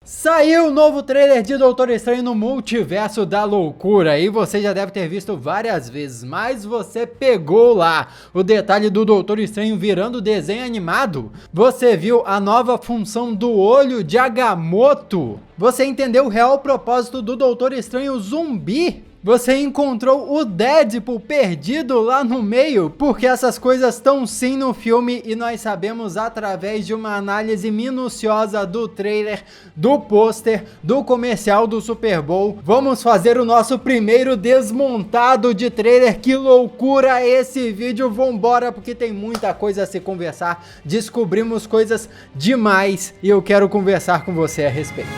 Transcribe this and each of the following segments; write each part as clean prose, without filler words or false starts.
Saiu o novo trailer de Doutor Estranho no Multiverso da Loucura e você já deve ter visto várias vezes, mas você pegou lá o detalhe do Doutor Estranho virando desenho animado? Você viu a nova função do olho de Agamotto? Você entendeu o real propósito do Doutor Estranho zumbi? Você encontrou o Deadpool perdido lá no meio? Porque essas coisas estão sim no filme e nós sabemos através de uma análise minuciosa do trailer, do pôster, do comercial do Super Bowl. Vamos fazer o nosso primeiro desmontado de trailer. Que loucura esse vídeo! Vambora, porque tem muita coisa a se conversar. Descobrimos coisas demais e eu quero conversar com você a respeito.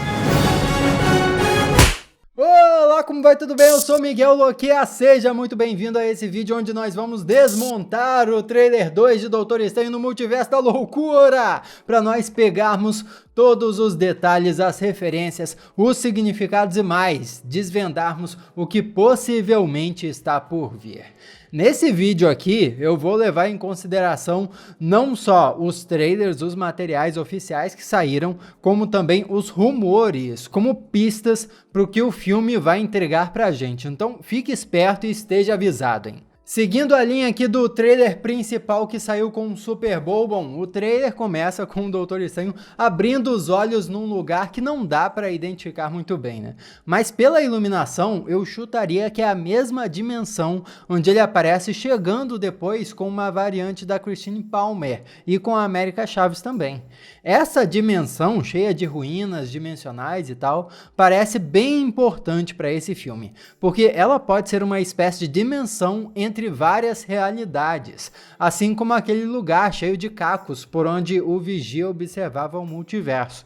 Olá, como vai? Tudo bem? Eu sou Miguel Loquia, seja muito bem-vindo a esse vídeo onde nós vamos desmontar o trailer 2 de Doutor Estranho no Multiverso da Loucura, para nós pegarmos todos os detalhes, as referências, os significados e mais, desvendarmos o que possivelmente está por vir. Nesse vídeo aqui, eu vou levar em consideração não só os trailers, os materiais oficiais que saíram, como também os rumores, como pistas para o que o filme vai entregar pra gente. Então, fique esperto e esteja avisado, hein? Seguindo a linha aqui do trailer principal que saiu com o Super Bowl, bom, o trailer começa com o Doutor Estranho abrindo os olhos num lugar que não dá para identificar muito bem, né? Mas pela iluminação, eu chutaria que é a mesma dimensão onde ele aparece chegando depois com uma variante da Christine Palmer e com a América Chaves também. Essa dimensão, cheia de ruínas dimensionais e tal, parece bem importante para esse filme, porque ela pode ser uma espécie de dimensão entre várias realidades, assim como aquele lugar cheio de cacos por onde o Vigia observava o multiverso.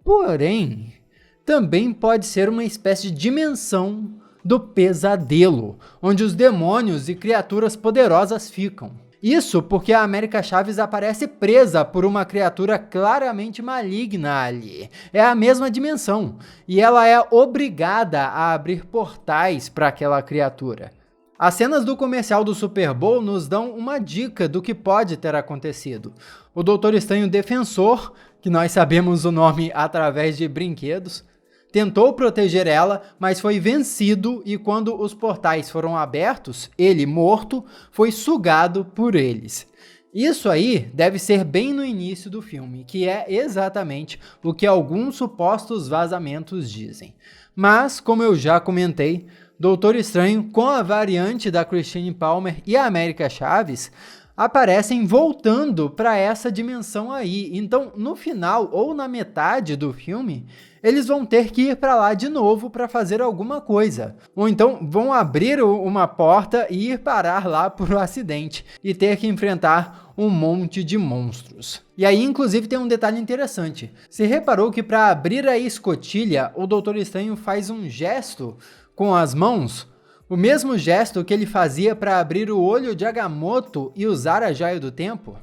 Porém, também pode ser uma espécie de dimensão do pesadelo, onde os demônios e criaturas poderosas ficam. Isso porque a América Chaves aparece presa por uma criatura claramente maligna ali. É a mesma dimensão, e ela é obrigada a abrir portais para aquela criatura. As cenas do comercial do Super Bowl nos dão uma dica do que pode ter acontecido. O Doutor Estranho Defensor, que nós sabemos o nome através de brinquedos, tentou proteger ela, mas foi vencido e quando os portais foram abertos, ele, morto, foi sugado por eles. Isso aí deve ser bem no início do filme, que é exatamente o que alguns supostos vazamentos dizem. Mas, como eu já comentei, Doutor Estranho, com a variante da Christine Palmer e a América Chaves, aparecem voltando para essa dimensão aí. Então, no final ou na metade do filme, eles vão ter que ir para lá de novo para fazer alguma coisa. Ou então vão abrir uma porta e ir parar lá por um acidente e ter que enfrentar um monte de monstros. E aí, inclusive, tem um detalhe interessante. Você reparou que para abrir a escotilha, o Doutor Estranho faz um gesto com as mãos? O mesmo gesto que ele fazia para abrir o olho de Agamotto e usar a Joia do Tempo?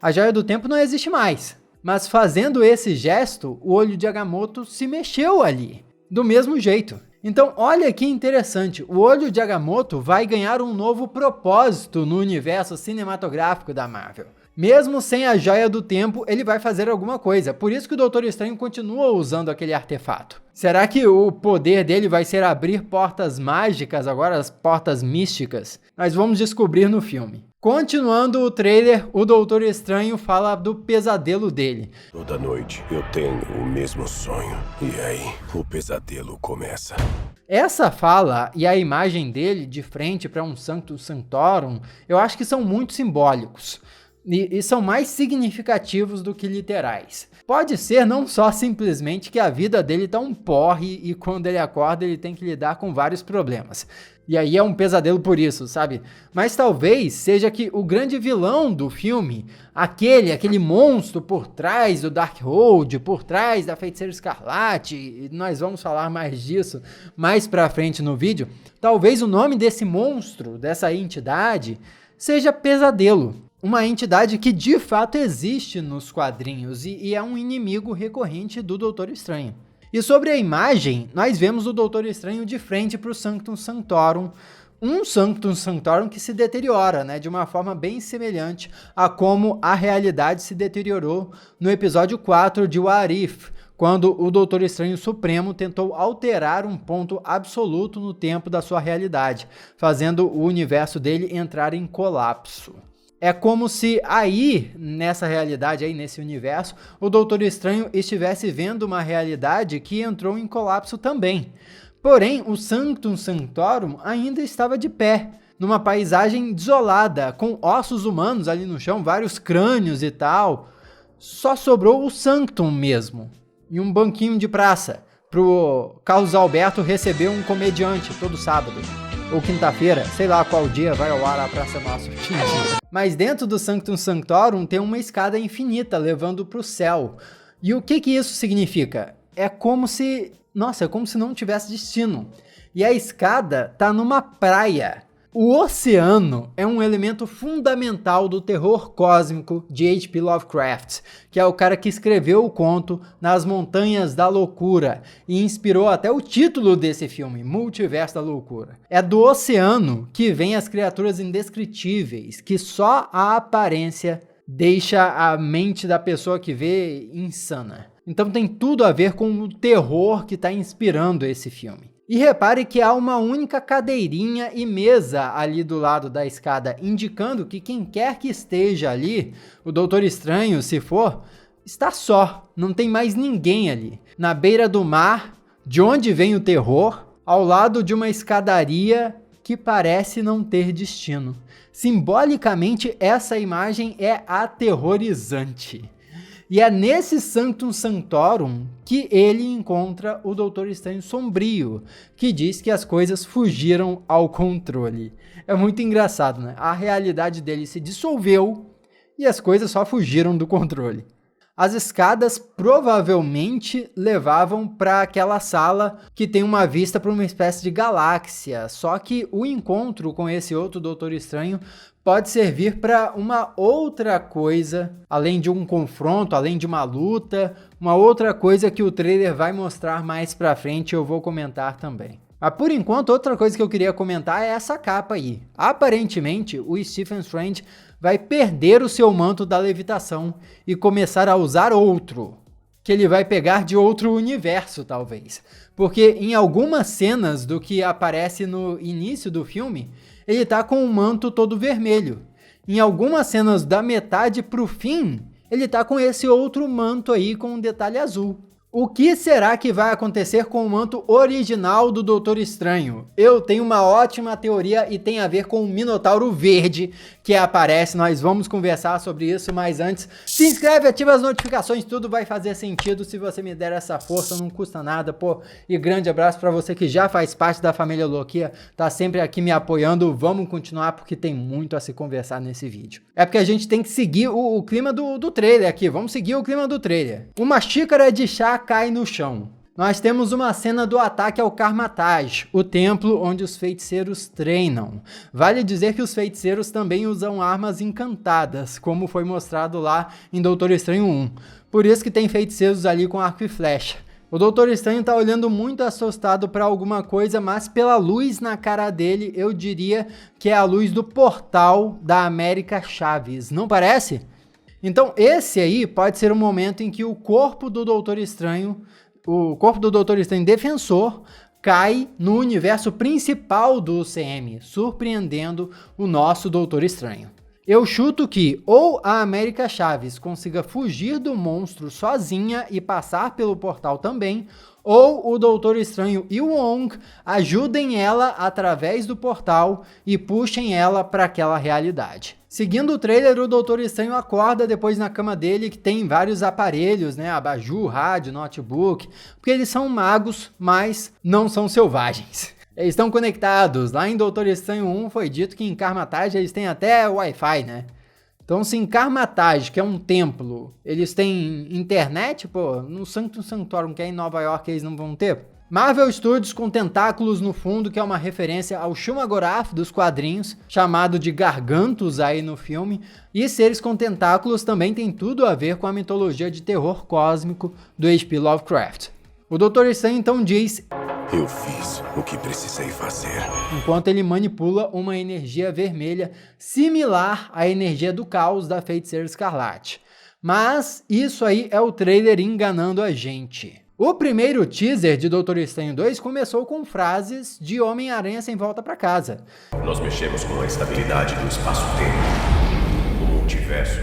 A Joia do Tempo não existe mais, mas fazendo esse gesto, o olho de Agamotto se mexeu ali, do mesmo jeito. Então, olha que interessante, o olho de Agamotto vai ganhar um novo propósito no universo cinematográfico da Marvel. Mesmo sem a Joia do Tempo, ele vai fazer alguma coisa. Por isso que o Doutor Estranho continua usando aquele artefato. Será que o poder dele vai ser abrir portas mágicas agora, as portas místicas? Nós vamos descobrir no filme. Continuando o trailer, o Doutor Estranho fala do pesadelo dele. Toda noite eu tenho o mesmo sonho. E aí, o pesadelo começa. Essa fala e a imagem dele de frente para um Sanctum Sanctorum, eu acho que são muito simbólicos. E são mais significativos do que literais. Pode ser não só simplesmente que a vida dele tá um porre e quando ele acorda ele tem que lidar com vários problemas. E aí é um pesadelo por isso, sabe? Mas talvez seja que o grande vilão do filme, aquele monstro por trás do Darkhold, por trás da Feiticeira Escarlate, e nós vamos falar mais disso mais pra frente no vídeo, talvez o nome desse monstro, dessa entidade, seja Pesadelo. Uma entidade que de fato existe nos quadrinhos e é um inimigo recorrente do Doutor Estranho. E sobre a imagem, nós vemos o Doutor Estranho de frente para o Sanctum Sanctorum, um Sanctum Sanctorum que se deteriora, né, de uma forma bem semelhante a como a realidade se deteriorou no episódio 4 de What If, quando o Doutor Estranho Supremo tentou alterar um ponto absoluto no tempo da sua realidade, fazendo o universo dele entrar em colapso. É como se aí, nessa realidade, aí nesse universo, o Doutor Estranho estivesse vendo uma realidade que entrou em colapso também. Porém, o Sanctum Sanctorum ainda estava de pé, numa paisagem desolada, com ossos humanos ali no chão, vários crânios e tal. Só sobrou o Sanctum mesmo, e um banquinho de praça, pro Carlos Alberto receber um comediante todo sábado. Ou quinta-feira, sei lá qual dia vai ao ar a Praça Nossa. Mas dentro do Sanctum Sanctorum tem uma escada infinita levando para o céu. E o que isso significa? É como se não tivesse destino. E a escada tá numa praia. O oceano é um elemento fundamental do terror cósmico de H.P. Lovecraft, que é o cara que escreveu o conto Nas Montanhas da Loucura e inspirou até o título desse filme, Multiverso da Loucura. É do oceano que vêm as criaturas indescritíveis, que só a aparência deixa a mente da pessoa que vê insana. Então tem tudo a ver com o terror que está inspirando esse filme. E repare que há uma única cadeirinha e mesa ali do lado da escada, indicando que quem quer que esteja ali, o Doutor Estranho, se for, está só, não tem mais ninguém ali. Na beira do mar, de onde vem o terror, ao lado de uma escadaria que parece não ter destino. Simbolicamente, essa imagem é aterrorizante. E é nesse Sanctum Sanctorum que ele encontra o Doutor Estranho Sombrio, que diz que as coisas fugiram ao controle. É muito engraçado, né? A realidade dele se dissolveu e as coisas só fugiram do controle. As escadas provavelmente levavam para aquela sala que tem uma vista para uma espécie de galáxia, só que o encontro com esse outro Doutor Estranho pode servir para uma outra coisa, além de um confronto, além de uma luta, uma outra coisa que o trailer vai mostrar mais pra frente e eu vou comentar também. Mas por enquanto, outra coisa que eu queria comentar é essa capa aí. Aparentemente, o Stephen Strange vai perder o seu manto da levitação e começar a usar outro, que ele vai pegar de outro universo, talvez. Porque em algumas cenas do que aparece no início do filme, ele tá com um manto todo vermelho. Em algumas cenas da metade pro fim, ele tá com esse outro manto aí com um detalhe azul. O que será que vai acontecer com o manto original do Doutor Estranho? Eu tenho uma ótima teoria e tem a ver com o Minotauro Verde que aparece. Nós vamos conversar sobre isso, mas antes, se inscreve, ativa as notificações, tudo vai fazer sentido se você me der essa força, não custa nada, pô. E grande abraço pra você que já faz parte da família Loquia, tá sempre aqui me apoiando. Vamos continuar porque tem muito a se conversar nesse vídeo. É porque a gente tem que seguir o clima do trailer aqui, vamos seguir o clima do trailer. Uma xícara de chá cai no chão. Nós temos uma cena do ataque ao Karmatage, o templo onde os feiticeiros treinam. Vale dizer que os feiticeiros também usam armas encantadas, como foi mostrado lá em Doutor Estranho 1. Por isso que tem feiticeiros ali com arco e flecha. O Doutor Estranho tá olhando muito assustado para alguma coisa, mas pela luz na cara dele, eu diria que é a luz do portal da América Chaves, não parece? Então esse aí pode ser o momento em que o corpo do Doutor Estranho Defensor, cai no universo principal do UCM, surpreendendo o nosso Doutor Estranho. Eu chuto que ou a América Chaves consiga fugir do monstro sozinha e passar pelo portal também, ou o Doutor Estranho e o Wong ajudem ela através do portal e puxem ela para aquela realidade. Seguindo o trailer, o Doutor Estranho acorda depois na cama dele, que tem vários aparelhos, né? Abajur, rádio, notebook, porque eles são magos, mas não são selvagens. Eles estão conectados. Lá em Doutor Estranho 1 foi dito que em Karmatage eles têm até Wi-Fi, né? Então se em Karmatage, que é um templo, eles têm internet, pô, no Sanctum Sanctorum, que é em Nova York, eles não vão ter? Marvel Studios com tentáculos no fundo, que é uma referência ao Shumagorath dos quadrinhos, chamado de Gargantos aí no filme, e seres com tentáculos também tem tudo a ver com a mitologia de terror cósmico do H.P. Lovecraft. O Doutor Estranho então diz: eu fiz o que precisei fazer. Enquanto ele manipula uma energia vermelha similar à energia do caos da Feiticeira Escarlate. Mas isso aí é o trailer enganando a gente. O primeiro teaser de Doutor Estranho 2 começou com frases de Homem-Aranha sem volta para casa. Nós mexemos com a estabilidade do espaço-tempo. O multiverso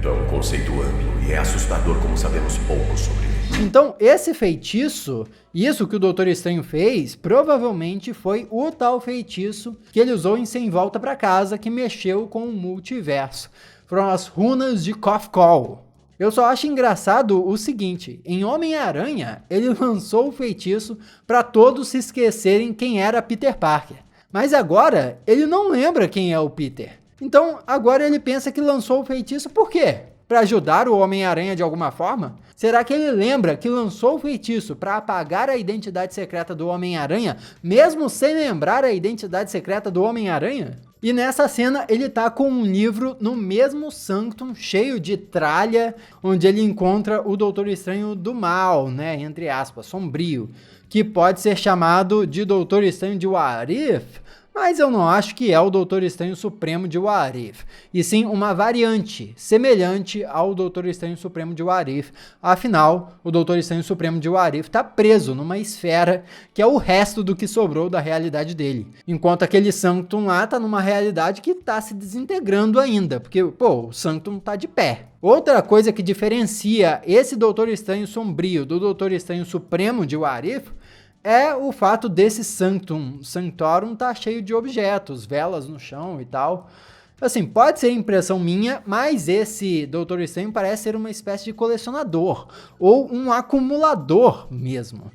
é um conceito amplo e é assustador como sabemos pouco sobre ele. Então, esse feitiço, isso que o Doutor Estranho fez, provavelmente foi o tal feitiço que ele usou em Sem Volta para Casa, que mexeu com o multiverso. Foram as runas de Kofkol. Eu só acho engraçado o seguinte, em Homem-Aranha, ele lançou o feitiço para todos se esquecerem quem era Peter Parker. Mas agora, ele não lembra quem é o Peter. Então, agora ele pensa que lançou o feitiço por quê? Para ajudar o Homem-Aranha de alguma forma? Será que ele lembra que lançou o feitiço para apagar a identidade secreta do Homem-Aranha, mesmo sem lembrar a identidade secreta do Homem-Aranha? E nessa cena ele tá com um livro no mesmo Sanctum, cheio de tralha, onde ele encontra o Doutor Estranho do Mal, né, entre aspas, sombrio, que pode ser chamado de Doutor Estranho de What If, mas eu não acho que é o Doutor Estranho Supremo de What If, e sim uma variante semelhante ao Doutor Estranho Supremo de What If. Afinal, o Doutor Estranho Supremo de What If está preso numa esfera que é o resto do que sobrou da realidade dele, enquanto aquele Sanctum lá tá numa realidade que tá se desintegrando ainda, porque, pô, o Sanctum tá de pé. Outra coisa que diferencia esse Doutor Estranho sombrio do Doutor Estranho Supremo de What If é o fato desse Sanctorum tá cheio de objetos, velas no chão e tal. Assim, pode ser impressão minha, mas esse Doutor Estranho parece ser uma espécie de colecionador, ou um acumulador mesmo.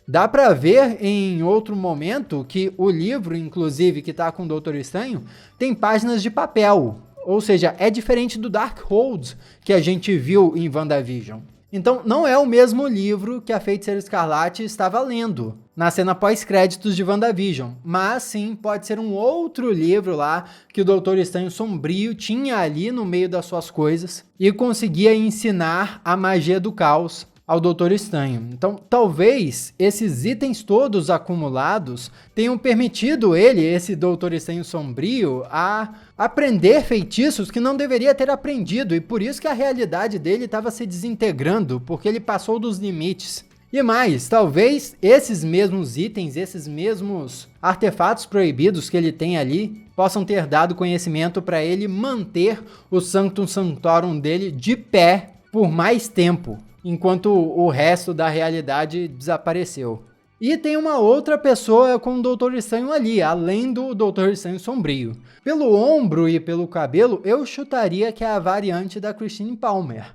Dá pra ver em outro momento que o livro, inclusive, que tá com o Doutor Estranho, tem páginas de papel. Ou seja, é diferente do Darkhold que a gente viu em WandaVision. Então, não é o mesmo livro que a Feiticeira Escarlate estava lendo na cena pós-créditos de WandaVision, mas sim pode ser um outro livro lá que o Doutor Estranho Sombrio tinha ali no meio das suas coisas e conseguia ensinar a magia do caos ao Doutor Estranho. Então, talvez esses itens todos acumulados tenham permitido ele, esse Doutor Estranho Sombrio, a aprender feitiços que não deveria ter aprendido, e por isso que a realidade dele estava se desintegrando, porque ele passou dos limites. E mais, talvez esses mesmos itens, esses mesmos artefatos proibidos que ele tem ali, possam ter dado conhecimento para ele manter o Sanctum Sanctorum dele de pé por mais tempo, enquanto o resto da realidade desapareceu. E tem uma outra pessoa com o Doutor Estranho ali, além do Doutor Estranho Sombrio. Pelo ombro e pelo cabelo, eu chutaria que é a variante da Christine Palmer.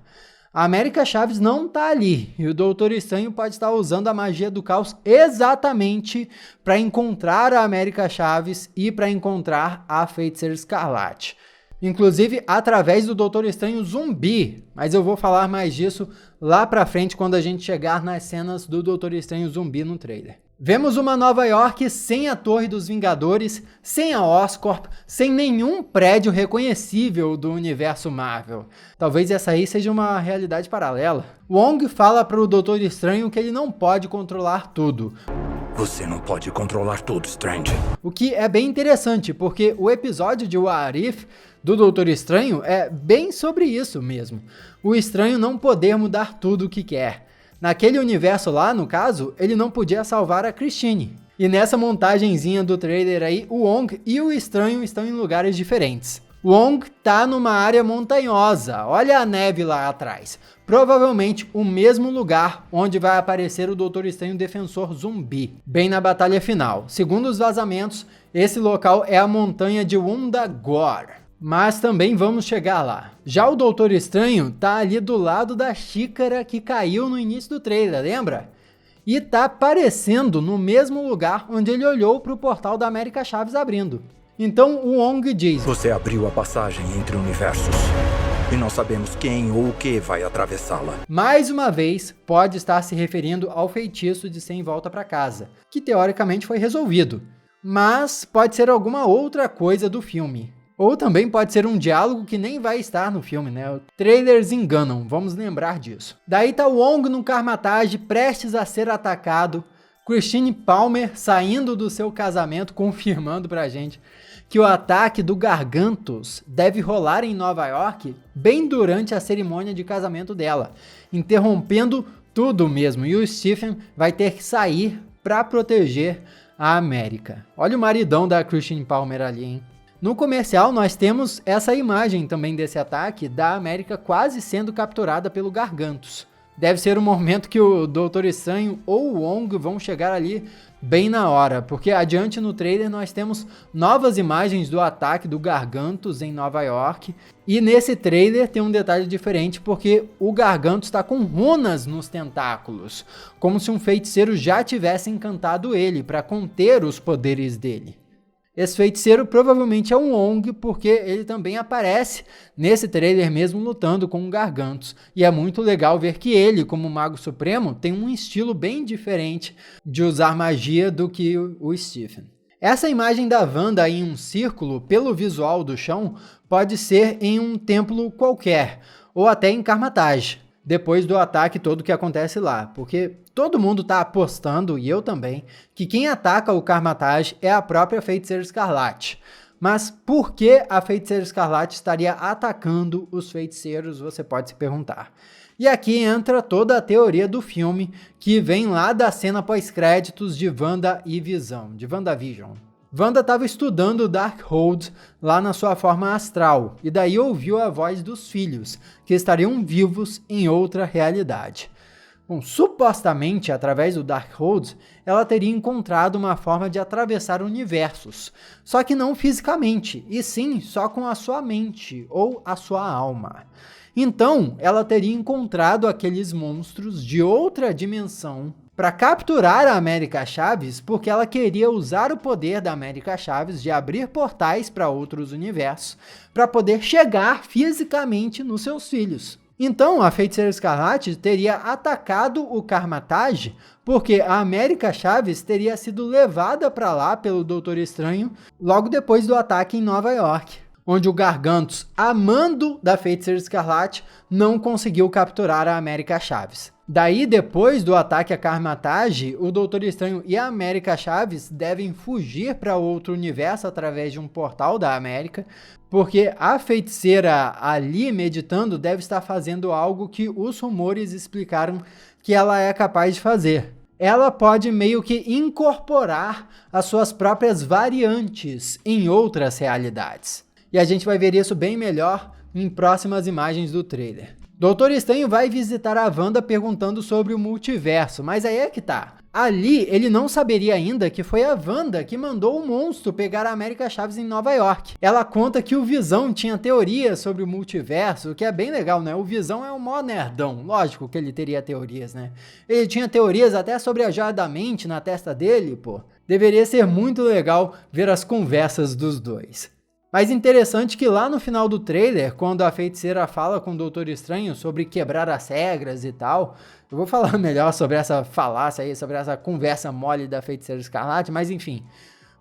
A América Chaves não tá ali, e o Doutor Estranho pode estar usando a magia do caos exatamente para encontrar a América Chaves e para encontrar a Feiticeira Escarlate. Inclusive através do Doutor Estranho Zumbi, mas eu vou falar mais disso lá pra frente quando a gente chegar nas cenas do Doutor Estranho Zumbi no trailer. Vemos uma Nova York sem a Torre dos Vingadores, sem a Oscorp, sem nenhum prédio reconhecível do universo Marvel. Talvez essa aí seja uma realidade paralela. Wong fala para o Doutor Estranho que ele não pode controlar tudo. Você não pode controlar tudo, Strange. O que é bem interessante, porque o episódio de What If do Doutor Estranho é bem sobre isso mesmo. O Estranho não poder mudar tudo o que quer. Naquele universo lá, no caso, ele não podia salvar a Christine. E nessa montagenzinha do trailer aí, o Wong e o Estranho estão em lugares diferentes. Wong tá numa área montanhosa, olha a neve lá atrás. Provavelmente o mesmo lugar onde vai aparecer o Doutor Estranho Defensor Zumbi, bem na batalha final. Segundo os vazamentos, esse local é a montanha de Wundagore. Mas também vamos chegar lá. Já o Doutor Estranho tá ali do lado da xícara que caiu no início do trailer, lembra? E tá aparecendo no mesmo lugar onde ele olhou para o portal da América Chaves abrindo. Então o Wong diz: Você abriu a passagem entre universos e não sabemos quem ou o que vai atravessá-la. Mais uma vez, pode estar se referindo ao feitiço de Sem Volta para Casa, que teoricamente foi resolvido. Mas pode ser alguma outra coisa do filme. Ou também pode ser um diálogo que nem vai estar no filme, né? Trailers enganam, vamos lembrar disso. Daí tá o Wong no Karmatage, prestes a ser atacado Christine Palmer saindo do seu casamento, confirmando pra gente que o ataque do Gargantos deve rolar em Nova York bem durante a cerimônia de casamento dela, interrompendo tudo mesmo, e o Stephen vai ter que sair para proteger a América. Olha o maridão da Christine Palmer ali, hein? No comercial nós temos essa imagem também desse ataque da América quase sendo capturada pelo Gargantos. Deve ser o momento que o Doutor Estranho ou o Wong vão chegar ali bem na hora, porque adiante no trailer nós temos novas imagens do ataque do Gargantos em Nova York, e nesse trailer tem um detalhe diferente, porque o Gargantos está com runas nos tentáculos, como se um feiticeiro já tivesse encantado ele para conter os poderes dele. Esse feiticeiro provavelmente é um Wong, porque ele também aparece nesse trailer mesmo lutando com o Gargantos. E é muito legal ver que ele, como Mago Supremo, tem um estilo bem diferente de usar magia do que o Stephen. Essa imagem da Wanda em um círculo, pelo visual do chão, pode ser em um templo qualquer, ou até em Kamar-Taj, depois do ataque todo que acontece lá, porque todo mundo está apostando, e eu também, que quem ataca o Kamar-Taj é a própria Feiticeira Escarlate. Mas por que a Feiticeira Escarlate estaria atacando os feiticeiros, você pode se perguntar. E aqui entra toda a teoria do filme, que vem lá da cena pós-créditos de Wanda e Visão, de WandaVision. Wanda estava estudando o Darkhold lá na sua forma astral, e daí ouviu a voz dos filhos, que estariam vivos em outra realidade. Bom, supostamente, através do Darkhold, ela teria encontrado uma forma de atravessar universos, só que não fisicamente, e sim só com a sua mente, ou a sua alma. Então, ela teria encontrado aqueles monstros de outra dimensão para capturar a América Chaves, porque ela queria usar o poder da América Chaves de abrir portais para outros universos, para poder chegar fisicamente nos seus filhos. Então, a Feiticeira Escarlate teria atacado o Kamar-Taj, porque a América Chaves teria sido levada para lá pelo Doutor Estranho logo depois do ataque em Nova York, onde o Gargantos, a mando da Feiticeira Escarlate, não conseguiu capturar a América Chaves. Daí, depois do ataque a Kamar-Taj, o Doutor Estranho e a América Chaves devem fugir para outro universo através de um portal da América, porque a feiticeira ali meditando deve estar fazendo algo que os rumores explicaram que ela é capaz de fazer. Ela pode meio que incorporar as suas próprias variantes em outras realidades. E a gente vai ver isso bem melhor em próximas imagens do trailer. Doutor Estranho vai visitar a Wanda perguntando sobre o multiverso, mas aí é que tá. Ali, ele não saberia ainda que foi a Wanda que mandou o monstro pegar a América Chaves em Nova York. Ela conta que o Visão tinha teorias sobre o multiverso, o que é bem legal, né? O Visão é um mó nerdão, lógico que ele teria teorias, né? Ele tinha teorias até sobre a joia da mente na testa dele, pô. Deveria ser muito legal ver as conversas dos dois. Mas interessante que lá no final do trailer, quando a feiticeira fala com o Doutor Estranho sobre quebrar as regras e tal, eu vou falar melhor sobre essa falácia aí, sobre essa conversa mole da Feiticeira Escarlate, mas enfim.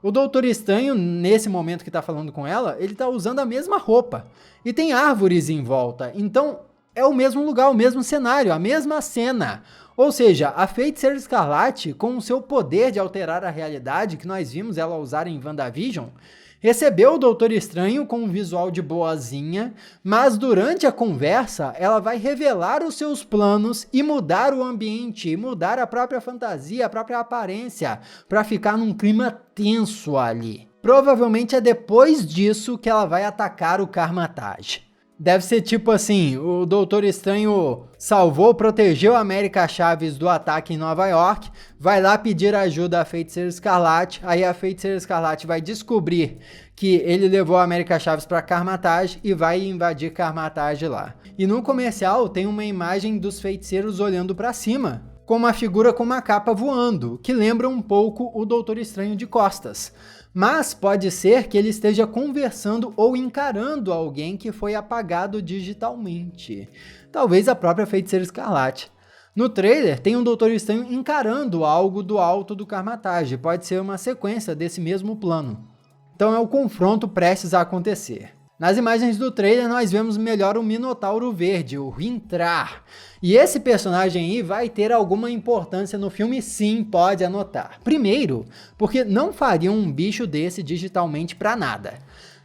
O Doutor Estranho, nesse momento que tá falando com ela, ele tá usando a mesma roupa. E tem árvores em volta, então é o mesmo lugar, o mesmo cenário, a mesma cena. Ou seja, a Feiticeira Escarlate, com o seu poder de alterar a realidade, que nós vimos ela usar em WandaVision, recebeu o Doutor Estranho com um visual de boazinha, mas durante a conversa ela vai revelar os seus planos e mudar o ambiente, e mudar a própria fantasia, a própria aparência, para ficar num clima tenso ali. Provavelmente é depois disso que ela vai atacar o Kamar-Taj. Deve ser tipo assim, o Doutor Estranho salvou, protegeu a América Chaves do ataque em Nova York, vai lá pedir ajuda à Feiticeira Escarlate, aí a Feiticeira Escarlate vai descobrir que ele levou a América Chaves para Kamar-Taj e vai invadir Kamar-Taj lá. E no comercial tem uma imagem dos feiticeiros olhando para cima, com uma figura com uma capa voando, que lembra um pouco o Doutor Estranho de costas. Mas pode ser que ele esteja conversando ou encarando alguém que foi apagado digitalmente. Talvez a própria Feiticeira Escarlate. No trailer tem um Doutor Estranho encarando algo do alto do Kamar-Taj. Pode ser uma sequência desse mesmo plano. Então é o confronto prestes a acontecer. Nas imagens do trailer nós vemos melhor o Minotauro Verde, o Hrimthar. E esse personagem aí vai ter alguma importância no filme, sim, pode anotar. Primeiro, porque não fariam um bicho desse digitalmente pra nada.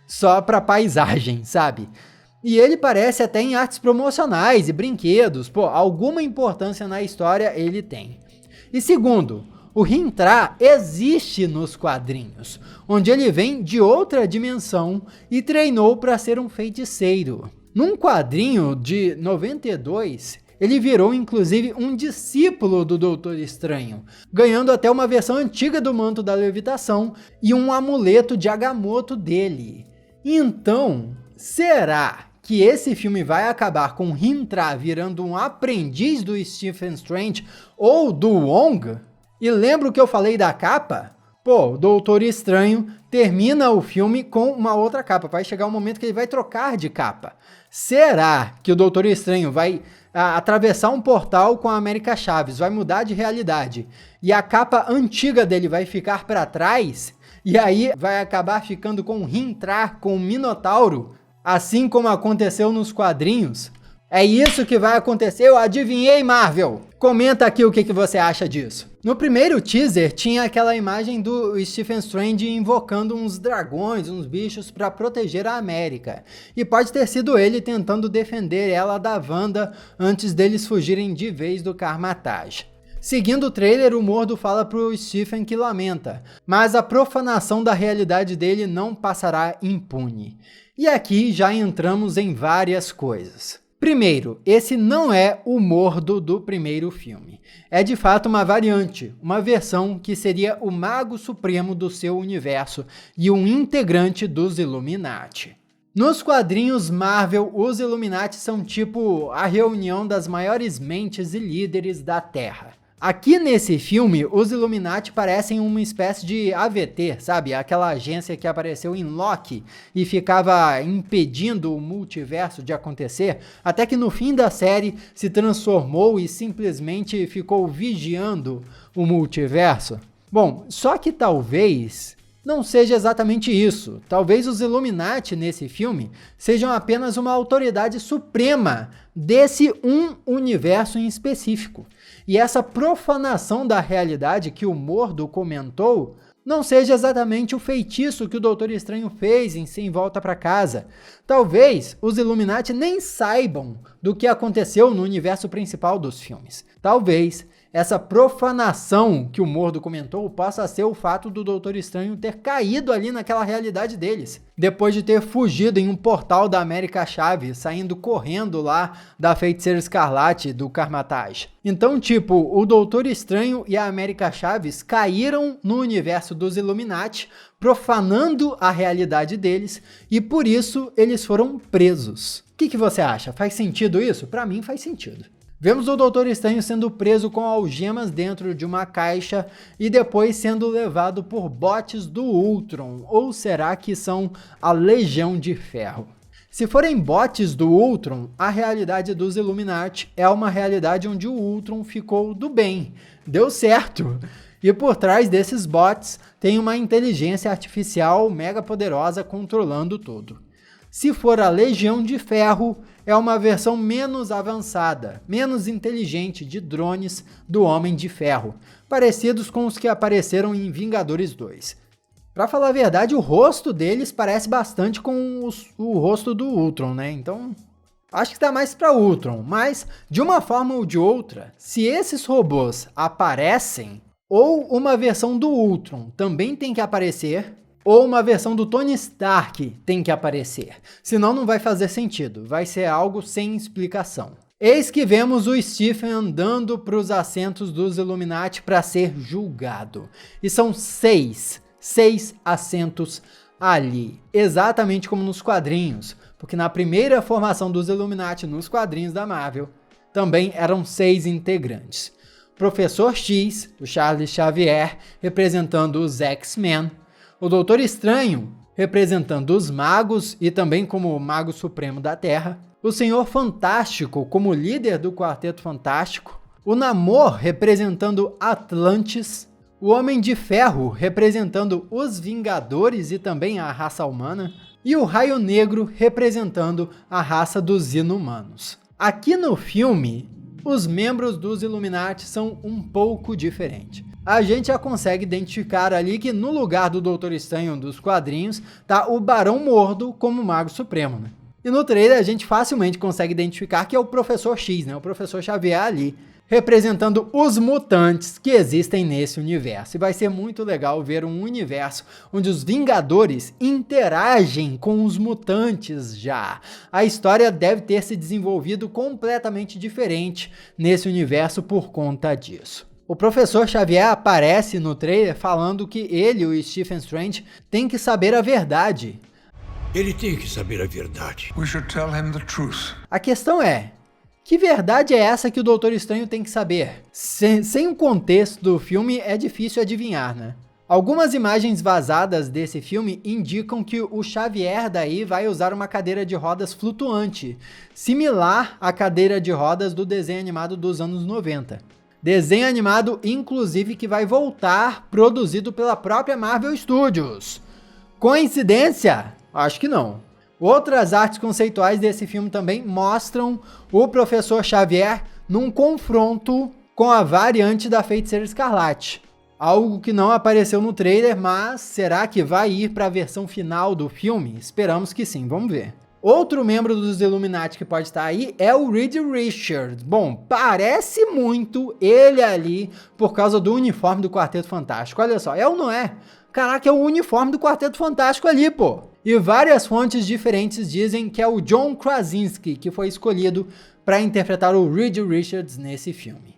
Só pra paisagem, sabe? E ele parece até em artes promocionais e brinquedos, pô, alguma importância na história ele tem. E segundo, o Hrimthar existe nos quadrinhos, onde ele vem de outra dimensão e treinou para ser um feiticeiro. Num quadrinho de 92, ele virou inclusive um discípulo do Doutor Estranho, ganhando até uma versão antiga do manto da levitação e um amuleto de Agamotto dele. Então, será que esse filme vai acabar com Hrimthar virando um aprendiz do Stephen Strange ou do Wong? E lembra o que eu falei da capa? Pô, o Doutor Estranho termina o filme com uma outra capa. Vai chegar um momento que ele vai trocar de capa. Será que o Doutor Estranho vai atravessar um portal com a América Chaves, vai mudar de realidade e a capa antiga dele vai ficar para trás? E aí vai acabar ficando com o Hrimthar, com o Minotauro, assim como aconteceu nos quadrinhos? É isso que vai acontecer? Eu adivinhei, Marvel! Comenta aqui o que você acha disso. No primeiro teaser tinha aquela imagem do Stephen Strange invocando uns dragões, uns bichos para proteger a América. E pode ter sido ele tentando defender ela da Wanda antes deles fugirem de vez do Kamar-Taj. Seguindo o trailer, o Mordo fala pro Stephen que lamenta, mas a profanação da realidade dele não passará impune. E aqui já entramos em várias coisas. Primeiro, esse não é o Mordo do primeiro filme. É de fato uma variante, uma versão que seria o Mago Supremo do seu universo e um integrante dos Illuminati. Nos quadrinhos Marvel, os Illuminati são tipo a reunião das maiores mentes e líderes da Terra. Aqui nesse filme, os Illuminati parecem uma espécie de AVT, sabe? Aquela agência que apareceu em Loki e ficava impedindo o multiverso de acontecer, até que no fim da série se transformou e simplesmente ficou vigiando o multiverso. Bom, só que talvez não seja exatamente isso. Talvez os Illuminati nesse filme sejam apenas uma autoridade suprema desse um universo em específico. E essa profanação da realidade que o Mordo comentou não seja exatamente o feitiço que o Doutor Estranho fez em Sem Volta para Casa. Talvez os Illuminati nem saibam do que aconteceu no universo principal dos filmes. Talvez essa profanação que o Mordo comentou possa ser o fato do Doutor Estranho ter caído ali naquela realidade deles, depois de ter fugido em um portal da América Chave, saindo correndo lá da Feiticeira Escarlate do Kamar-Taj. Então, tipo, o Doutor Estranho e a América Chaves caíram no universo dos Illuminati, profanando a realidade deles, e por isso eles foram presos. O que você acha? Faz sentido isso? Pra mim faz sentido. Vemos o Doutor Estranho sendo preso com algemas dentro de uma caixa e depois sendo levado por botes do Ultron, ou será que são a Legião de Ferro? Se forem botes do Ultron, a realidade dos Illuminati é uma realidade onde o Ultron ficou do bem, deu certo. E por trás desses bots tem uma inteligência artificial mega poderosa controlando tudo. Se for a Legião de Ferro, é uma versão menos avançada, menos inteligente de drones do Homem de Ferro, parecidos com os que apareceram em Vingadores 2. Pra falar a verdade, o rosto deles parece bastante com o rosto do Ultron, né? Então, acho que tá mais pra Ultron, mas de uma forma ou de outra, se esses robôs aparecem, ou uma versão do Ultron também tem que aparecer, ou uma versão do Tony Stark tem que aparecer. Senão não vai fazer sentido, vai ser algo sem explicação. Eis que vemos o Stephen andando para os assentos dos Illuminati para ser julgado. E são seis assentos ali, exatamente como nos quadrinhos. Porque na primeira formação dos Illuminati nos quadrinhos da Marvel, também eram 6 integrantes. Professor X, o Charles Xavier, representando os X-Men. O Doutor Estranho, representando os magos e também como o Mago Supremo da Terra. O Senhor Fantástico, como líder do Quarteto Fantástico. O Namor, representando Atlantis. O Homem de Ferro, representando os Vingadores e também a raça humana. e o Raio Negro representando a raça dos Inumanos. Aqui no filme, os membros dos Illuminati são um pouco diferentes. A gente já consegue identificar ali que no lugar do Doutor Estranho dos quadrinhos tá o Barão Mordo como Mago Supremo, né? E no trailer a gente facilmente consegue identificar que é o Professor X, né? O Professor Xavier ali, representando os mutantes que existem nesse universo. E vai ser muito legal ver um universo onde os Vingadores interagem com os mutantes já. A história deve ter se desenvolvido completamente diferente nesse universo por conta disso. O Professor Xavier aparece no trailer falando que ele, o Stephen Strange, tem que saber a verdade. Ele tem que saber a verdade. We should tell him the truth. A questão é, que verdade é essa que o Doutor Estranho tem que saber? Sem o contexto do filme é difícil adivinhar, né? Algumas imagens vazadas desse filme indicam que o Xavier daí vai usar uma cadeira de rodas flutuante, similar à cadeira de rodas do desenho animado dos anos 90. Desenho animado, inclusive, que vai voltar produzido pela própria Marvel Studios. Coincidência? Acho que não. Outras artes conceituais desse filme também mostram o Professor Xavier num confronto com a variante da Feiticeira Escarlate. Algo que não apareceu no trailer, mas será que vai ir para a versão final do filme? Esperamos que sim, vamos ver. Outro membro dos Illuminati que pode estar aí é o Reed Richards. Bom, parece muito ele ali por causa do uniforme do Quarteto Fantástico. Olha só, é ou não é? Caraca, é o uniforme do Quarteto Fantástico ali, pô. E várias fontes diferentes dizem que é o John Krasinski que foi escolhido para interpretar o Reed Richards nesse filme.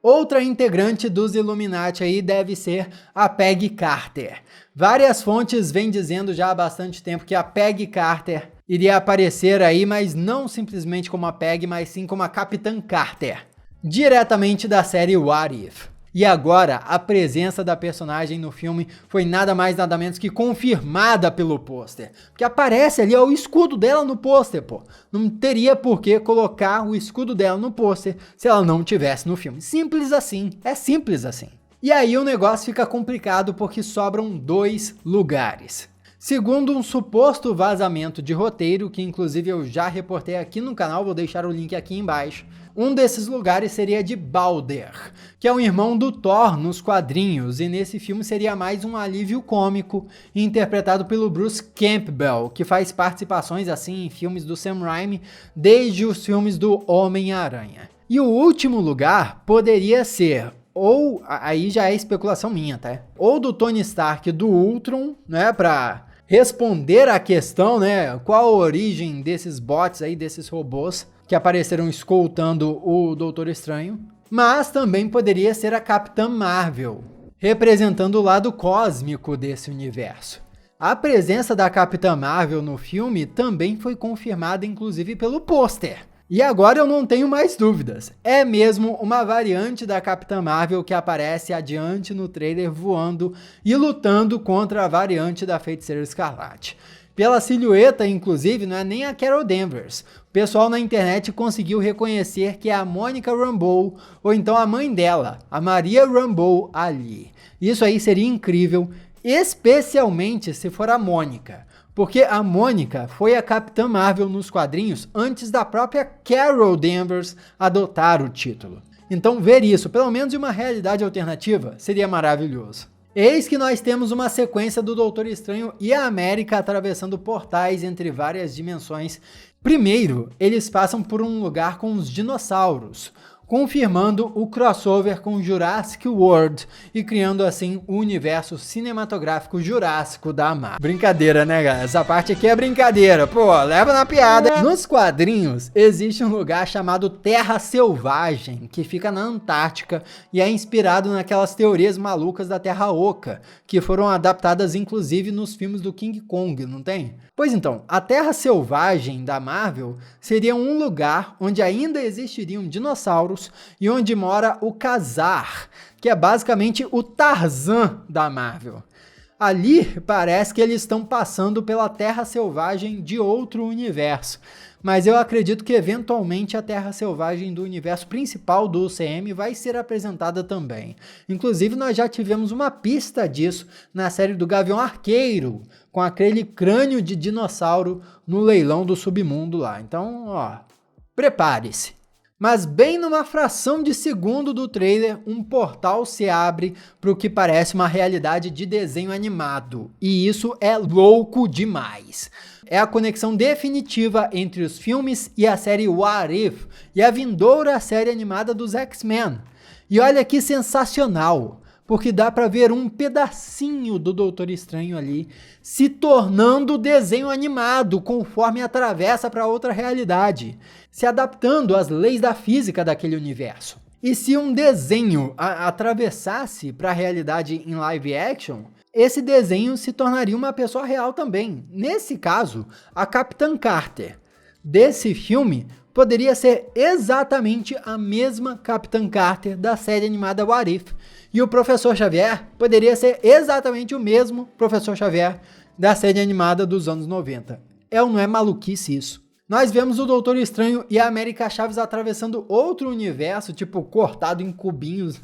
Outra integrante dos Illuminati aí deve ser a Peggy Carter. Várias fontes vêm dizendo já há bastante tempo que a Peggy Carter iria aparecer aí, mas não simplesmente como a Peggy, mas sim como a Capitã Carter, diretamente da série What If. E agora, a presença da personagem no filme foi nada mais nada menos que confirmada pelo pôster. Porque aparece ali, ó, o escudo dela no pôster, pô. Não teria por que colocar o escudo dela no pôster se ela não tivesse no filme. Simples assim, é simples assim. E aí o negócio fica complicado porque sobram 2 lugares. Segundo um suposto vazamento de roteiro, que inclusive eu já reportei aqui no canal, vou deixar o link aqui embaixo, um desses lugares seria de Balder, que é um irmão do Thor nos quadrinhos, e nesse filme seria mais um alívio cômico, interpretado pelo Bruce Campbell, que faz participações assim em filmes do Sam Raimi, desde os filmes do Homem-Aranha. E o último lugar poderia ser, ou, aí já é especulação minha, tá? Ou do Tony Stark do Ultron, né, pra responder à questão, né, qual a origem desses bots aí, desses robôs que apareceram escoltando o Doutor Estranho, mas também poderia ser a Capitã Marvel, representando o lado cósmico desse universo. A presença da Capitã Marvel no filme também foi confirmada inclusive pelo pôster. E agora eu não tenho mais dúvidas, é mesmo uma variante da Capitã Marvel que aparece adiante no trailer voando e lutando contra a variante da Feiticeira Escarlate. Pela silhueta, inclusive, não é nem a Carol Danvers. O pessoal na internet conseguiu reconhecer que é a Monica Rambeau, ou então a mãe dela, a Maria Rambeau ali. Isso aí seria incrível, especialmente se for a Mônica. Porque a Mônica foi a Capitã Marvel nos quadrinhos antes da própria Carol Danvers adotar o título. Então ver isso, pelo menos em uma realidade alternativa, seria maravilhoso. Eis que nós temos uma sequência do Doutor Estranho e a América atravessando portais entre várias dimensões. Primeiro, eles passam por um lugar com os dinossauros, confirmando o crossover com Jurassic World e criando assim o universo cinematográfico jurássico da Marvel. Brincadeira, né, galera? Essa parte aqui é brincadeira, pô, leva na piada. Nos quadrinhos, existe um lugar chamado Terra Selvagem, que fica na Antártica e é inspirado naquelas teorias malucas da Terra Oca, que foram adaptadas inclusive nos filmes do King Kong, não tem? Pois então, a Terra Selvagem da Marvel seria um lugar onde ainda existiriam dinossauros e onde mora o Ka-Zar, que é basicamente o Tarzan da Marvel. Ali parece que eles estão passando pela Terra Selvagem de outro universo, mas eu acredito que eventualmente a Terra Selvagem do universo principal do UCM vai ser apresentada também. Inclusive nós já tivemos uma pista disso na série do Gavião Arqueiro, com aquele crânio de dinossauro no leilão do submundo lá. Então, ó, prepare-se. Mas bem numa fração de segundo do trailer, um portal se abre para o que parece uma realidade de desenho animado. E isso é louco demais. É a conexão definitiva entre os filmes e a série What If e a vindoura série animada dos X-Men. E olha que sensacional, porque dá para ver um pedacinho do Doutor Estranho ali se tornando desenho animado conforme atravessa para outra realidade, se adaptando às leis da física daquele universo. E se um desenho atravessasse para a realidade em live action, esse desenho se tornaria uma pessoa real também. Nesse caso, a Capitã Carter desse filme poderia ser exatamente a mesma Capitã Carter da série animada What If. E o Professor Xavier poderia ser exatamente o mesmo Professor Xavier da série animada dos anos 90. É ou não é maluquice isso? Nós vemos o Doutor Estranho e a América Chaves atravessando outro universo, tipo cortado em cubinhos,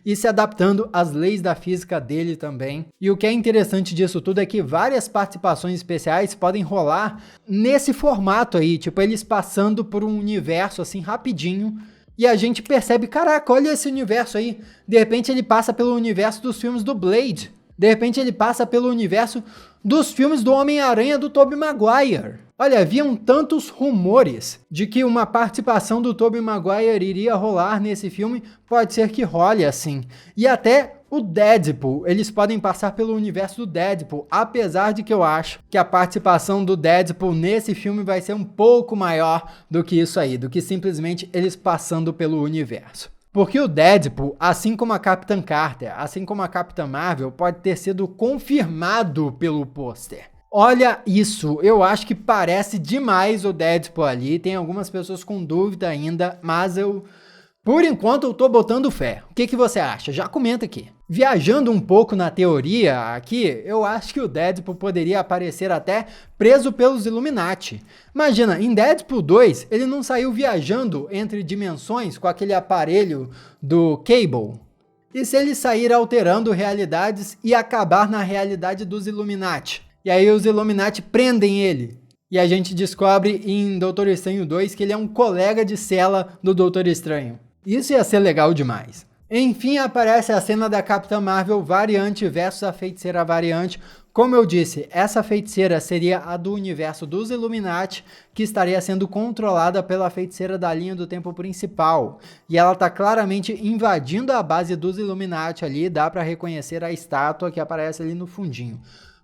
e se adaptando às leis da física dele também. E o que é interessante disso tudo é que várias participações especiais podem rolar nesse formato aí, tipo eles passando por um universo assim rapidinho, e a gente percebe, caraca, olha esse universo aí. De repente ele passa pelo universo dos filmes do Blade. De repente ele passa pelo universo dos filmes do Homem-Aranha do Tobey Maguire. Olha, haviam tantos rumores de que uma participação do Tobey Maguire iria rolar nesse filme, pode ser que role assim. E até o Deadpool, eles podem passar pelo universo do Deadpool, apesar de que eu acho que a participação do Deadpool nesse filme vai ser um pouco maior do que isso aí, do que simplesmente eles passando pelo universo. Porque o Deadpool, assim como a Capitã Carter, assim como a Capitã Marvel, pode ter sido confirmado pelo pôster. Olha isso, eu acho que parece demais o Deadpool ali, tem algumas pessoas com dúvida ainda, mas por enquanto eu tô botando fé. O que você acha? Já comenta aqui. Viajando um pouco na teoria aqui, eu acho que o Deadpool poderia aparecer até preso pelos Illuminati. Imagina, em Deadpool 2, ele não saiu viajando entre dimensões com aquele aparelho do Cable? E se ele sair alterando realidades e acabar na realidade dos Illuminati? E aí os Illuminati prendem ele. E a gente descobre em Doutor Estranho 2 que ele é um colega de cela do Doutor Estranho. Isso ia ser legal demais. Enfim, aparece a cena da Capitã Marvel variante versus a feiticeira variante. Como eu disse, essa feiticeira seria a do universo dos Illuminati, que estaria sendo controlada pela feiticeira da linha do tempo principal. E ela está claramente invadindo a base dos Illuminati ali, dá para reconhecer a estátua que aparece ali no fundinho.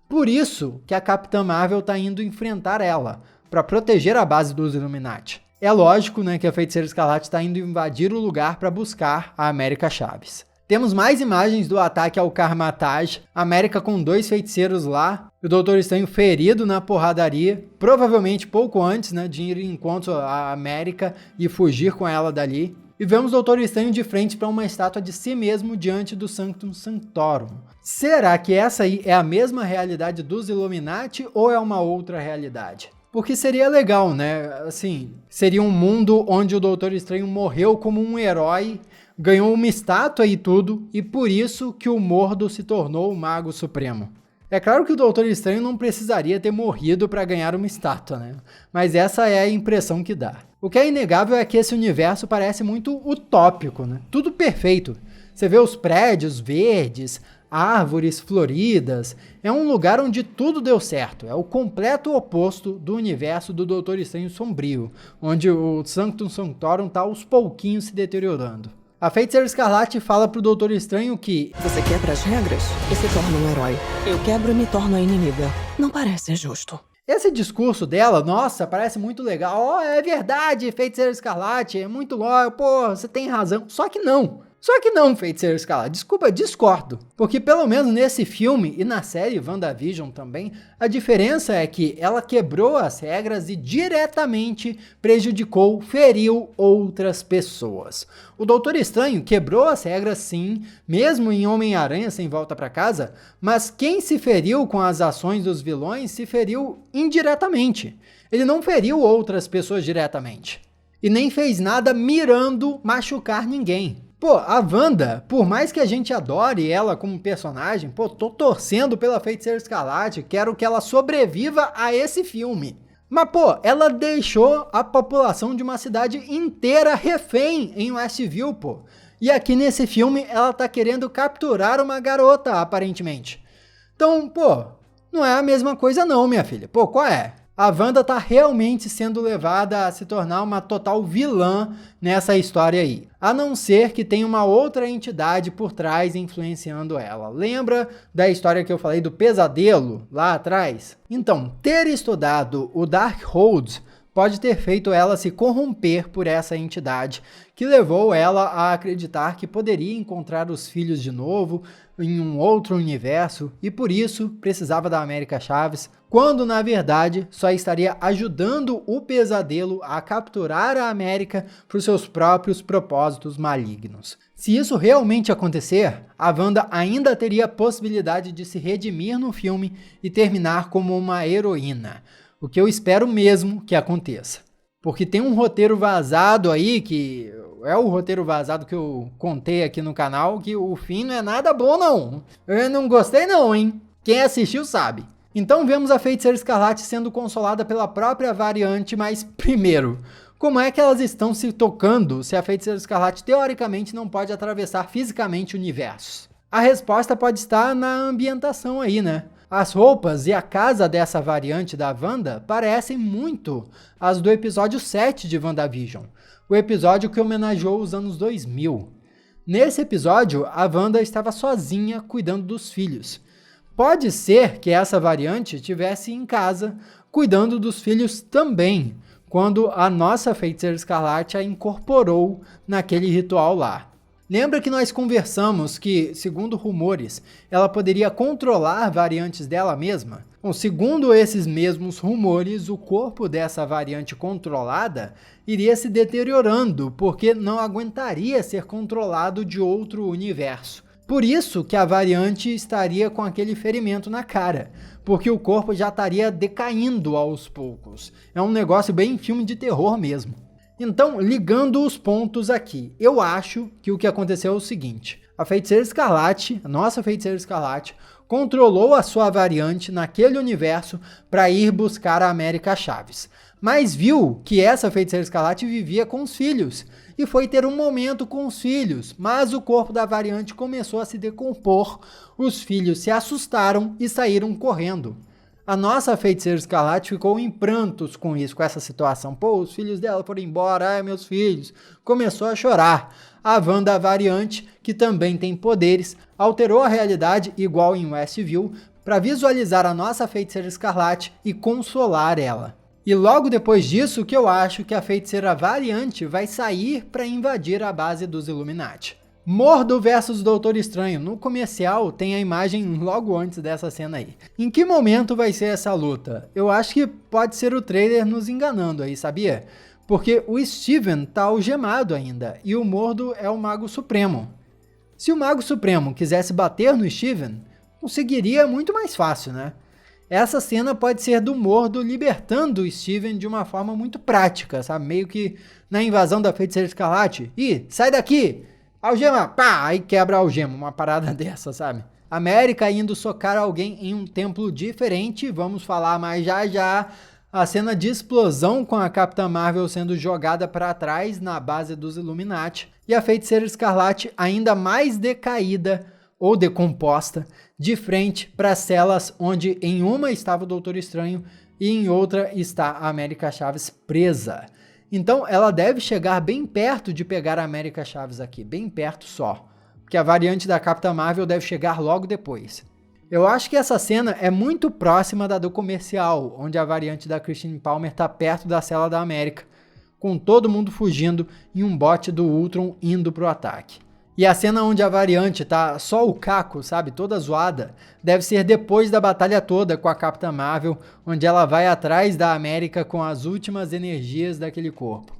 Por isso que a Capitã Marvel está indo enfrentar ela, para proteger a base dos Illuminati. É lógico, né, que a Feiticeira Escarlate está indo invadir o lugar para buscar a América Chaves. Temos mais imagens do ataque ao Karmatage, América com 2 feiticeiros lá, o Doutor Estranho ferido na porradaria, provavelmente pouco antes, né, de ir em encontro à América e fugir com ela dali. E vemos o Doutor Estranho de frente para uma estátua de si mesmo diante do Sanctum Sanctorum. Será que essa aí é a mesma realidade dos Illuminati ou é uma outra realidade? Porque seria legal, né? Assim, seria um mundo onde o Doutor Estranho morreu como um herói, ganhou uma estátua e tudo, e por isso que o Mordo se tornou o Mago Supremo. É claro que o Doutor Estranho não precisaria ter morrido para ganhar uma estátua, né? Mas essa é a impressão que dá. O que é inegável é que esse universo parece muito utópico, né? Tudo perfeito. Você vê os prédios verdes, árvores floridas, é um lugar onde tudo deu certo, é o completo oposto do universo do Doutor Estranho Sombrio, onde o Sanctum Sanctorum está aos pouquinhos se deteriorando. A Feiticeira Escarlate fala pro Doutor Estranho que você quebra as regras e se torna um herói. Eu quebro e me torno a inimiga. Não parece justo. Esse discurso dela, nossa, parece muito legal. Oh, é verdade, Feiticeira Escarlate, é muito legal, pô, você tem razão. Só que não. Só que não, Feiticeiro Escarlate, desculpa, discordo. Porque pelo menos nesse filme e na série WandaVision também, a diferença é que ela quebrou as regras e diretamente prejudicou, feriu outras pessoas. O Doutor Estranho quebrou as regras sim, mesmo em Homem-Aranha Sem Volta para Casa, mas quem se feriu com as ações dos vilões se feriu indiretamente. Ele não feriu outras pessoas diretamente. E nem fez nada mirando machucar ninguém. Pô, a Wanda, por mais que a gente adore ela como personagem, pô, tô torcendo pela Feiticeira Escarlate, quero que ela sobreviva a esse filme. Mas, pô, ela deixou a população de uma cidade inteira refém em Westview, pô. E aqui nesse filme ela tá querendo capturar uma garota, aparentemente. Então, pô, não é a mesma coisa não, minha filha. Pô, qual é? A Wanda tá realmente sendo levada a se tornar uma total vilã nessa história aí. A não ser que tenha uma outra entidade por trás influenciando ela. Lembra da história que eu falei do pesadelo lá atrás? Então, ter estudado o Darkhold pode ter feito ela se corromper por essa entidade, que levou ela a acreditar que poderia encontrar os filhos de novo em um outro universo e por isso precisava da América Chaves, quando na verdade só estaria ajudando o pesadelo a capturar a América para os seus próprios propósitos malignos. Se isso realmente acontecer, a Wanda ainda teria a possibilidade de se redimir no filme e terminar como uma heroína. O que eu espero mesmo que aconteça. Porque tem um roteiro vazado aí, que é o roteiro vazado que eu contei aqui no canal, que o fim não é nada bom não. Eu não gostei não, hein? Quem assistiu sabe. Então vemos a Feiticeira Escarlate sendo consolada pela própria variante, mas primeiro, como é que elas estão se tocando se a Feiticeira Escarlate teoricamente não pode atravessar fisicamente universos? A resposta pode estar na ambientação aí, né? As roupas e a casa dessa variante da Wanda parecem muito as do episódio 7 de WandaVision, o episódio que homenageou os anos 2000. Nesse episódio, a Wanda estava sozinha cuidando dos filhos. Pode ser que essa variante estivesse em casa cuidando dos filhos também, quando a nossa Feiticeira Escarlate a incorporou naquele ritual lá. Lembra que nós conversamos que, segundo rumores, ela poderia controlar variantes dela mesma? Bom, segundo esses mesmos rumores, o corpo dessa variante controlada iria se deteriorando, porque não aguentaria ser controlado de outro universo. Por isso que a variante estaria com aquele ferimento na cara, porque o corpo já estaria decaindo aos poucos. É um negócio bem filme de terror mesmo. Então, ligando os pontos aqui, eu acho que o que aconteceu é o seguinte: a Feiticeira Escarlate, a nossa Feiticeira Escarlate, controlou a sua variante naquele universo para ir buscar a América Chaves. Mas viu que essa Feiticeira Escarlate vivia com os filhos e foi ter um momento com os filhos, mas o corpo da variante começou a se decompor, os filhos se assustaram e saíram correndo. A nossa Feiticeira Escarlate ficou em prantos com isso, com essa situação. Pô, os filhos dela foram embora, ai meus filhos. Começou a chorar. A Wanda variante, que também tem poderes, alterou a realidade, igual em Westview, para visualizar a nossa Feiticeira Escarlate e consolar ela. E logo depois disso que eu acho que a Feiticeira variante vai sair para invadir a base dos Illuminati. Mordo versus Doutor Estranho. No comercial tem a imagem logo antes dessa cena aí. Em que momento vai ser essa luta? Eu acho que pode ser o trailer nos enganando aí, sabia? Porque o Steven tá algemado ainda e o Mordo é o Mago Supremo. Se o Mago Supremo quisesse bater no Steven, conseguiria muito mais fácil, né? Essa cena pode ser do Mordo libertando o Steven de uma forma muito prática, sabe? Meio que na invasão da Feiticeira Escarlate. Ih, sai daqui! Algema, pá, aí quebra a algema, uma parada dessa, sabe? América indo socar alguém em um templo diferente, vamos falar mais já. A cena de explosão com a Capitã Marvel sendo jogada para trás na base dos Illuminati e a Feiticeira Escarlate ainda mais decaída ou decomposta de frente para as celas onde em uma estava o Doutor Estranho e em outra está a América Chaves presa. Então ela deve chegar bem perto de pegar a América Chaves aqui, bem perto só, porque a variante da Capitã Marvel deve chegar logo depois. Eu acho que essa cena é muito próxima da do comercial, onde a variante da Christine Palmer está perto da cela da América, com todo mundo fugindo e um bote do Ultron indo pro ataque. E a cena onde a variante tá só o caco, sabe, toda zoada, deve ser depois da batalha toda com a Capitã Marvel, onde ela vai atrás da América com as últimas energias daquele corpo.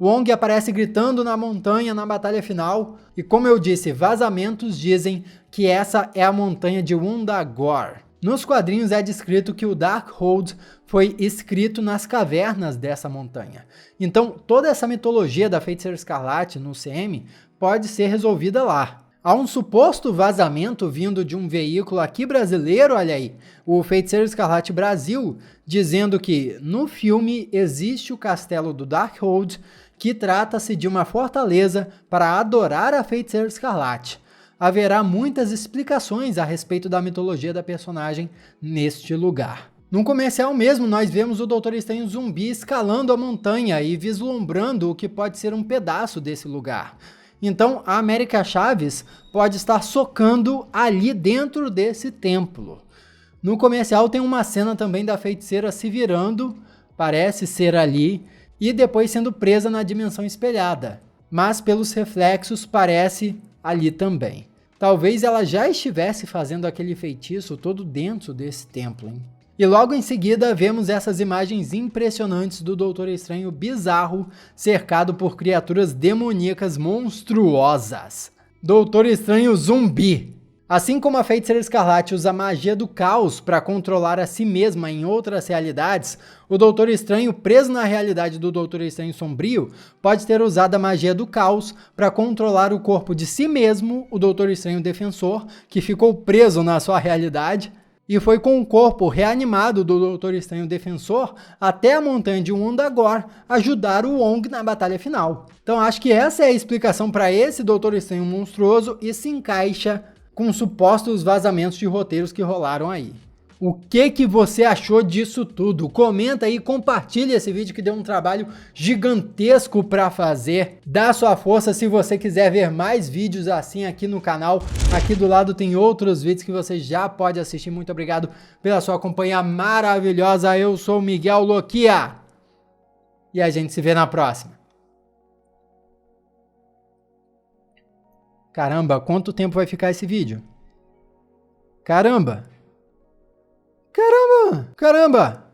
Wong aparece gritando na montanha na batalha final, e como eu disse, vazamentos dizem que essa é a montanha de Wundagore. Nos quadrinhos é descrito que o Darkhold foi escrito nas cavernas dessa montanha. Então toda essa mitologia da Feiticeira Escarlate no CM pode ser resolvida lá. Há um suposto vazamento vindo de um veículo aqui brasileiro, olha aí, o Feiticeiro Escarlate Brasil, dizendo que no filme existe o castelo do Darkhold, que trata-se de uma fortaleza para adorar a Feiticeira Escarlate. Haverá muitas explicações a respeito da mitologia da personagem neste lugar. Num comercial mesmo, nós vemos o Doutor Estranho zumbi escalando a montanha e vislumbrando o que pode ser um pedaço desse lugar. Então, a América Chaves pode estar socando ali dentro desse templo. No comercial tem uma cena também da feiticeira se virando, parece ser ali, e depois sendo presa na dimensão espelhada. Mas pelos reflexos parece ali também. Talvez ela já estivesse fazendo aquele feitiço todo dentro desse templo, hein? E logo em seguida vemos essas imagens impressionantes do Doutor Estranho bizarro, cercado por criaturas demoníacas monstruosas. Doutor Estranho zumbi. Assim como a Feiticeira Escarlate usa a magia do caos para controlar a si mesma em outras realidades, o Doutor Estranho, preso na realidade do Doutor Estranho Sombrio, pode ter usado a magia do caos para controlar o corpo de si mesmo, o Doutor Estranho Defensor, que ficou preso na sua realidade, e foi com o corpo reanimado do Doutor Estranho Defensor até a montanha de Wundagore ajudar o Wong na batalha final. Então acho que essa é a explicação para esse Doutor Estranho monstruoso e se encaixa com supostos vazamentos de roteiros que rolaram aí. O que você achou disso tudo? Comenta aí, compartilha esse vídeo que deu um trabalho gigantesco para fazer. Dá sua força se você quiser ver mais vídeos assim aqui no canal. Aqui do lado tem outros vídeos que você já pode assistir. Muito obrigado pela sua companhia maravilhosa. Eu sou o Miguel Loquia. E a gente se vê na próxima. Caramba, quanto tempo vai ficar esse vídeo? Caramba! Caramba!